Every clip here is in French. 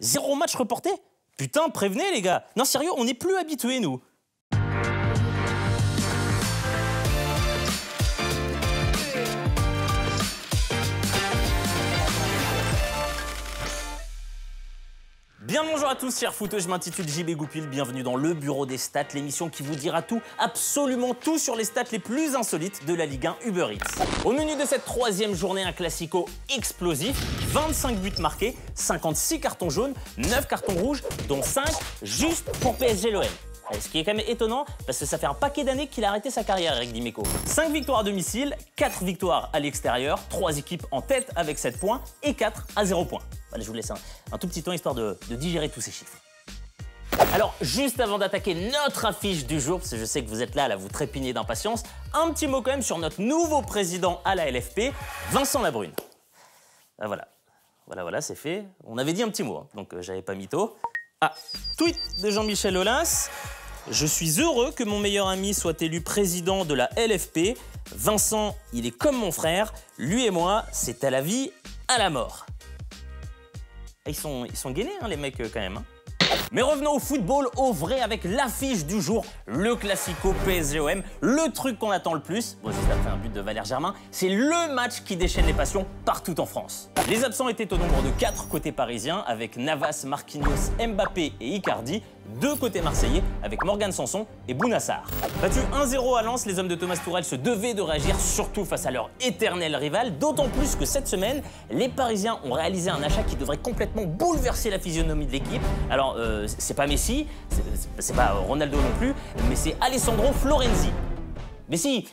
0 match reporté? Putain, prévenez les gars. Non sérieux, on n'est plus habitués nous. Bien le bonjour à tous, chers footeux, je m'intitule JB Goupil, bienvenue dans le Bureau des Stats, l'émission qui vous dira tout, absolument tout sur les stats les plus insolites de la Ligue 1 Uber Eats. Au menu de cette troisième journée, un classico explosif, 25 buts marqués, 56 cartons jaunes, 9 cartons rouges, dont 5 juste pour PSG l'OM. Ce qui est quand même étonnant, parce que ça fait un paquet d'années qu'il a arrêté sa carrière, Eric Dimeco. 5 victoires à domicile, 4 victoires à l'extérieur, 3 équipes en tête avec 7 points et 4 à 0 points. Voilà, je vous laisse un tout petit temps histoire de digérer tous ces chiffres. Alors, juste avant d'attaquer notre affiche du jour, parce que je sais que vous êtes là, vous trépignez d'impatience, un petit mot quand même sur notre nouveau président à la LFP, Vincent Labrune. Ah, voilà, c'est fait. On avait dit un petit mot, hein, donc j'avais pas mytho. Ah, tweet de Jean-Michel Aulas. Je suis heureux que mon meilleur ami soit élu président de la LFP. Vincent, il est comme mon frère. Lui et moi, c'est à la vie, à la mort. Ils sont gainés, hein, les mecs, quand même. Hein. Mais revenons au football, au vrai, avec l'affiche du jour, le classico PSG-OM, le truc qu'on attend le plus, bon, juste après un but de Valère Germain, c'est le match qui déchaîne les passions partout en France. Les absents étaient au nombre de 4 côté parisien, avec Navas, Marquinhos, Mbappé et Icardi, 2 côtés marseillais, avec Morgan Sanson et Bounassar. Battu 1-0 à Lens, les hommes de Thomas Tuchel se devaient de réagir, surtout face à leur éternel rival, d'autant plus que cette semaine, les Parisiens ont réalisé un achat qui devrait complètement bouleverser la physionomie de l'équipe. Alors, c'est pas Messi, c'est pas Ronaldo non plus, mais c'est Alessandro Florenzi. Mais si,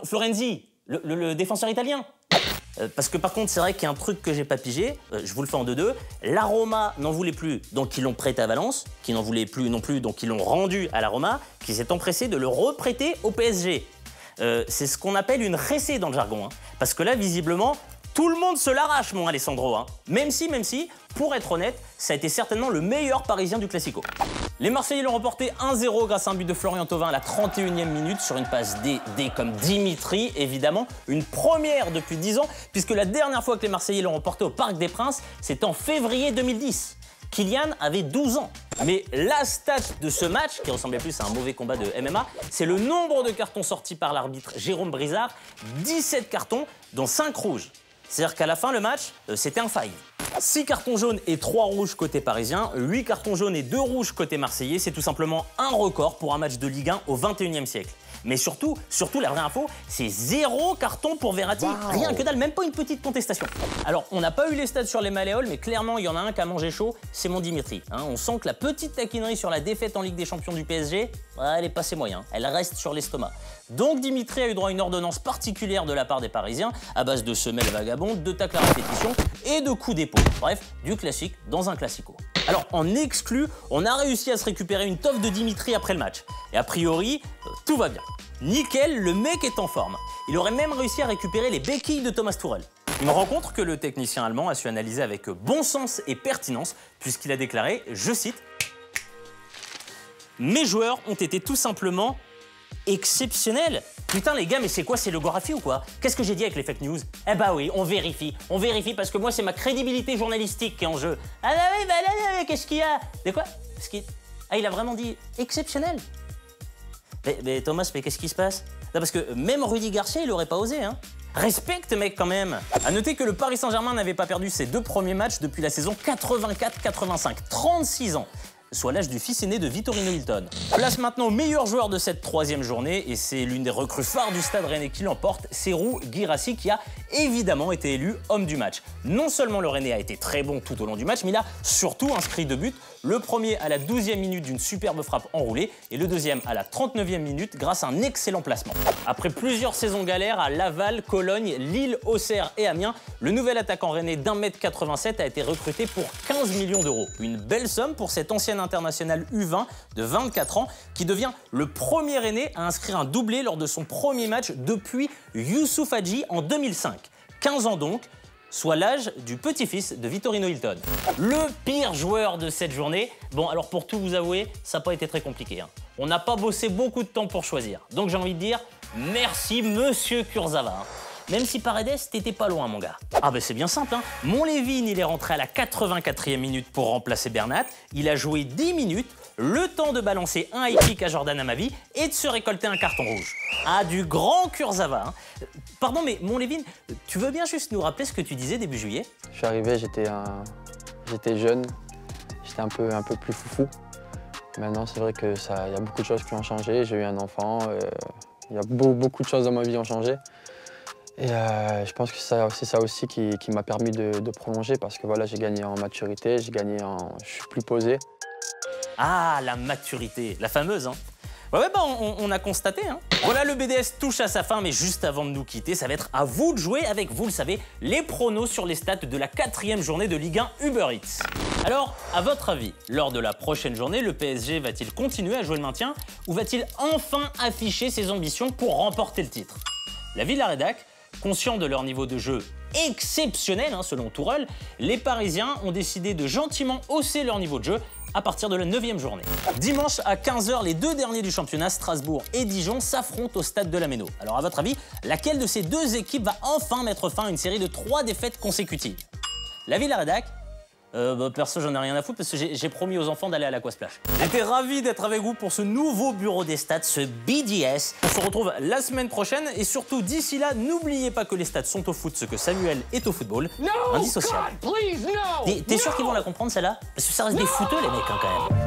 Florenzi, le défenseur italien. Parce que par contre, c'est vrai qu'il y a un truc que j'ai pas pigé, je vous le fais en 2-2. La Roma n'en voulait plus, donc ils l'ont prêté à Valence, qui n'en voulait plus non plus, donc ils l'ont rendu à la Roma, qui s'est empressé de le reprêter au PSG. C'est ce qu'on appelle une récée dans le jargon, hein. Parce que là, visiblement, tout le monde se l'arrache, mon Alessandro. Hein. Même si, pour être honnête, ça a été certainement le meilleur Parisien du Classico. Les Marseillais l'ont remporté 1-0 grâce à un but de Florian Thauvin à la 31e minute sur une passe D comme Dimitri, évidemment. Une première depuis 10 ans, puisque la dernière fois que les Marseillais l'ont remporté au Parc des Princes, c'était en février 2010. Kylian avait 12 ans. Mais la stat de ce match, qui ressemblait plus à un mauvais combat de MMA, c'est le nombre de cartons sortis par l'arbitre Jérôme Brizard, 17 cartons, dont 5 rouges. C'est-à-dire qu'à la fin, le match, c'était un faille. 6 cartons jaunes et 3 rouges côté parisien, 8 cartons jaunes et 2 rouges côté marseillais, c'est tout simplement un record pour un match de Ligue 1 au XXIe siècle. Mais surtout, la vraie info, c'est 0 carton pour Verratti. Wow. Rien que dalle, même pas une petite contestation. Alors, on n'a pas eu les stats sur les malléoles, mais clairement, il y en a un qui a mangé chaud, c'est mon Dimitri. Hein, on sent que la petite taquinerie sur la défaite en Ligue des Champions du PSG, elle est passée moyen, elle reste sur l'estomac. Donc Dimitri a eu droit à une ordonnance particulière de la part des Parisiens, à base de semelles vagabondes, de tacles à répétition et de coups d'épaule. Bref, du classique dans un classico. Alors, en exclu, on a réussi à se récupérer une toffe de Dimitri après le match. Et a priori, tout va bien. Nickel, le mec est en forme. Il aurait même réussi à récupérer les béquilles de Thomas Tuchel. Il me rend compte que le technicien allemand a su analyser avec bon sens et pertinence, puisqu'il a déclaré, je cite, « Mes joueurs ont été tout simplement exceptionnels. » Putain les gars, mais c'est quoi, c'est le Gorafi ou quoi? Qu'est-ce que j'ai dit avec les fake news? Eh bah oui, on vérifie parce que moi c'est ma crédibilité journalistique qui est en jeu. Ah bah oui, bah là, qu'est-ce qu'il y a? De quoi? Ah, il a vraiment dit exceptionnel? Mais Thomas, mais qu'est-ce qui se passe? Non, parce que même Rudy Garcia, il aurait pas osé, hein. Respecte, mec, quand même. À noter que le Paris Saint-Germain n'avait pas perdu ses 2 premiers matchs depuis la saison 84-85. 36 ans. Soit l'âge du fils aîné de Vitorino Hilton. Place maintenant au meilleur joueur de cette 3e journée, et c'est l'une des recrues phares du Stade Rennais qui l'emporte, Serhou Guirassy, qui a évidemment été élu homme du match. Non seulement le Rennais a été très bon tout au long du match, mais il a surtout inscrit 2 buts. Le premier à la 12e minute d'une superbe frappe enroulée, et le deuxième à la 39e minute grâce à un excellent placement. Après plusieurs saisons galères à Laval, Cologne, Lille, Auxerre et Amiens, le nouvel attaquant rennais d'1,87 m a été recruté pour 15 millions d'euros. Une belle somme pour cet ancien international U20 de 24 ans qui devient le premier Rennais à inscrire un doublé lors de son premier match depuis Youssouf Hadji en 2005. 15 ans donc, soit l'âge du petit-fils de Vitorino Hilton. Le pire joueur de cette journée, bon alors pour tout vous avouer, ça n'a pas été très compliqué. Hein. On n'a pas bossé beaucoup de temps pour choisir. Donc j'ai envie de dire, merci Monsieur Kurzawa. même si Paredes, t'étais pas loin, mon gars. Ah bah c'est bien simple, hein. Monlévin, il est rentré à la 84e minute pour remplacer Bernat. Il a joué 10 minutes, le temps de balancer un high kick à Jordan Amavi et de se récolter un carton rouge. Ah, du grand Kurzawa, hein. Pardon, mais Monlévin, tu veux bien juste nous rappeler ce que tu disais début juillet? Je suis arrivé, j'étais jeune, j'étais un peu plus foufou. Maintenant, c'est vrai que y a beaucoup de choses qui ont changé. J'ai eu un enfant, il y a beaucoup de choses dans ma vie qui ont changé. Et je pense que c'est ça aussi qui m'a permis de prolonger parce que voilà, j'ai gagné en maturité, je suis plus posé. Ah, la maturité, la fameuse, hein. Ouais, bah on a constaté, hein. Voilà, le BDS touche à sa fin, mais juste avant de nous quitter, ça va être à vous de jouer avec, vous le savez, les pronos sur les stats de la 4e journée de Ligue 1 Uber Eats. Alors, à votre avis, lors de la prochaine journée, le PSG va-t-il continuer à jouer le maintien ou va-t-il enfin afficher ses ambitions pour remporter le titre? La vie de la rédac, conscient de leur niveau de jeu exceptionnel, hein, selon Tourelle, les Parisiens ont décidé de gentiment hausser leur niveau de jeu à partir de la 9e journée. Dimanche à 15 h, les deux derniers du championnat, Strasbourg et Dijon, s'affrontent au stade de la Méno. Alors à votre avis, laquelle de ces deux équipes va enfin mettre fin à une série de 3 défaites consécutives? La vie de la rédac? Perso, j'en ai rien à foutre parce que j'ai promis aux enfants d'aller à l'Aquasplash. J'étais ravi d'être avec vous pour ce nouveau bureau des stats, ce BDS. On se retrouve la semaine prochaine et surtout d'ici là, n'oubliez pas que les stats sont au foot ce que Samuel est au football. Indissociable. T'es sûr qu'ils vont la comprendre celle-là? Parce que ça reste des footeux les mecs hein, quand même.